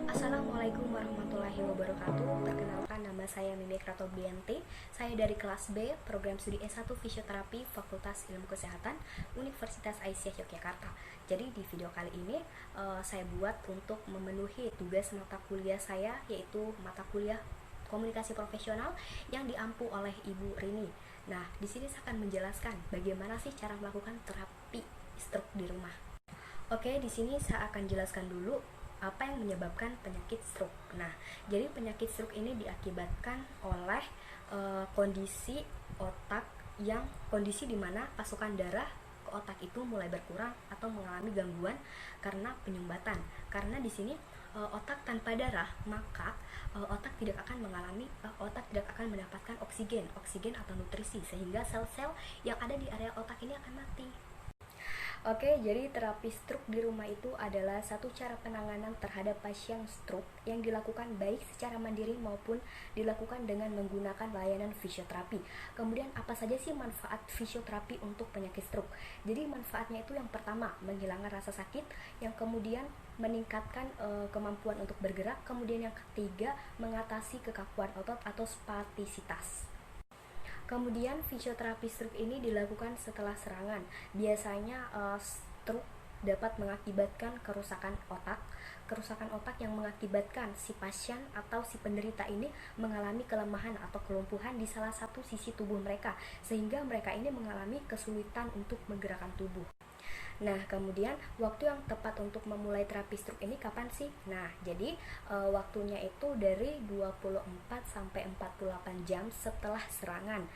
Assalamualaikum warahmatullahi wabarakatuh. Perkenalkan, nama saya Mimi Kratobrianti. Saya dari kelas B, program studi S1 Fisioterapi, Fakultas Ilmu Kesehatan, Universitas Aisyah Yogyakarta. Jadi di video kali ini saya buat untuk memenuhi tugas mata kuliah saya, yaitu mata kuliah Komunikasi Profesional yang diampu oleh Ibu Rini. Nah, di sini saya akan menjelaskan bagaimana sih cara melakukan terapi stroke di rumah. Oke, di sini saya akan jelaskan dulu apa yang menyebabkan penyakit stroke. Nah, jadi penyakit stroke ini diakibatkan oleh kondisi otak kondisi di mana pasokan darah ke otak itu mulai berkurang atau mengalami gangguan karena penyumbatan. Karena di sini otak tanpa darah, maka otak tidak akan mendapatkan oksigen atau nutrisi, sehingga sel-sel yang ada di area otak ini akan mati. Oke, jadi terapi stroke di rumah itu adalah satu cara penanganan terhadap pasien stroke yang dilakukan baik secara mandiri maupun dilakukan dengan menggunakan layanan fisioterapi. Kemudian apa saja sih manfaat fisioterapi untuk penyakit stroke? Jadi manfaatnya itu yang pertama, menghilangkan rasa sakit, yang kemudian meningkatkan kemampuan untuk bergerak, kemudian yang ketiga mengatasi kekakuan otot atau spastisitas. Kemudian fisioterapi stroke ini dilakukan setelah serangan. Biasanya stroke dapat mengakibatkan kerusakan otak yang mengakibatkan si pasien atau si penderita ini mengalami kelemahan atau kelumpuhan di salah satu sisi tubuh mereka, sehingga mereka ini mengalami kesulitan untuk menggerakkan tubuh. Nah, kemudian waktu yang tepat untuk memulai terapi stroke ini kapan sih? Nah, jadi waktunya itu dari 24 sampai 48 jam setelah serangan.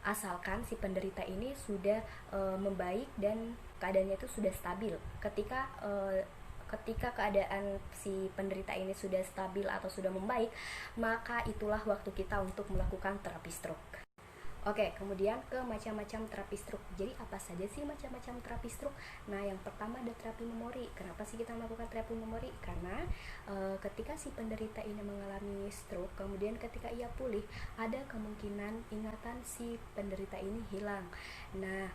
Asalkan si penderita ini sudah membaik dan keadaannya itu sudah stabil. Ketika keadaan si penderita ini sudah stabil atau sudah membaik, maka itulah waktu kita untuk melakukan terapi stroke. Oke, kemudian ke macam-macam terapi stroke. Jadi apa saja sih macam-macam terapi stroke? Nah, yang pertama ada terapi memori. Kenapa sih kita melakukan terapi memori? Karena ketika si penderita ini mengalami stroke, kemudian ketika ia pulih, ada kemungkinan ingatan si penderita ini hilang. Nah,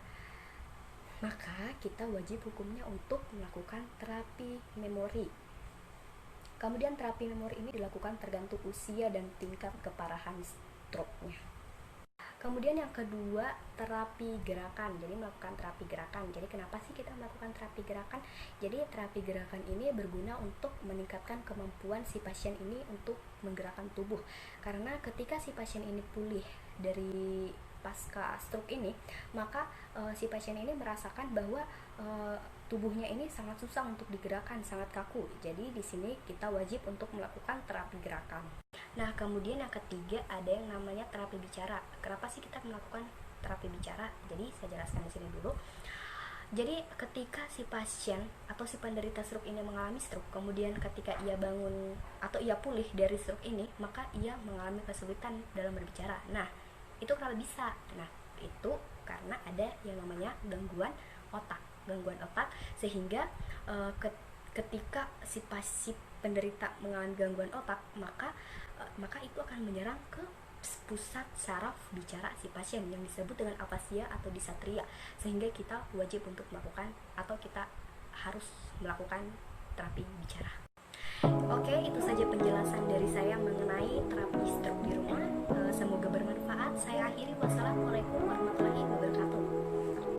maka kita wajib hukumnya untuk melakukan terapi memori. Kemudian terapi memori ini dilakukan tergantung usia dan tingkat keparahan stroke-nya. Kemudian yang kedua, terapi gerakan. Jadi melakukan terapi gerakan. Jadi kenapa sih kita melakukan terapi gerakan? Jadi terapi gerakan ini berguna untuk meningkatkan kemampuan si pasien ini untuk menggerakkan tubuh. Karena ketika si pasien ini pulih dari pasca stroke ini, maka si pasien ini merasakan bahwa tubuhnya ini sangat susah untuk digerakkan, sangat kaku. Jadi di sini kita wajib untuk melakukan terapi gerakan. Nah, kemudian yang ketiga ada yang namanya terapi bicara. Kenapa sih kita melakukan terapi bicara? Jadi saya jelaskan di sini dulu. Jadi ketika si pasien atau si penderita stroke ini mengalami stroke, kemudian ketika ia bangun atau ia pulih dari stroke ini, maka ia mengalami kesulitan dalam berbicara. Nah, itu kalau bisa. Nah, itu karena ada yang namanya gangguan otak, sehingga ketika si penderita mengalami gangguan otak, maka itu akan menyerang ke pusat saraf bicara si pasien yang disebut dengan afasia atau disatria, sehingga kita wajib untuk melakukan atau kita harus melakukan terapi bicara. Oke, itu saja penjelasan dari saya mengenai terapi stroke di rumah. Semoga bermanfaat. Saya akhiri. Wassalamualaikum warahmatullahi wabarakatuh.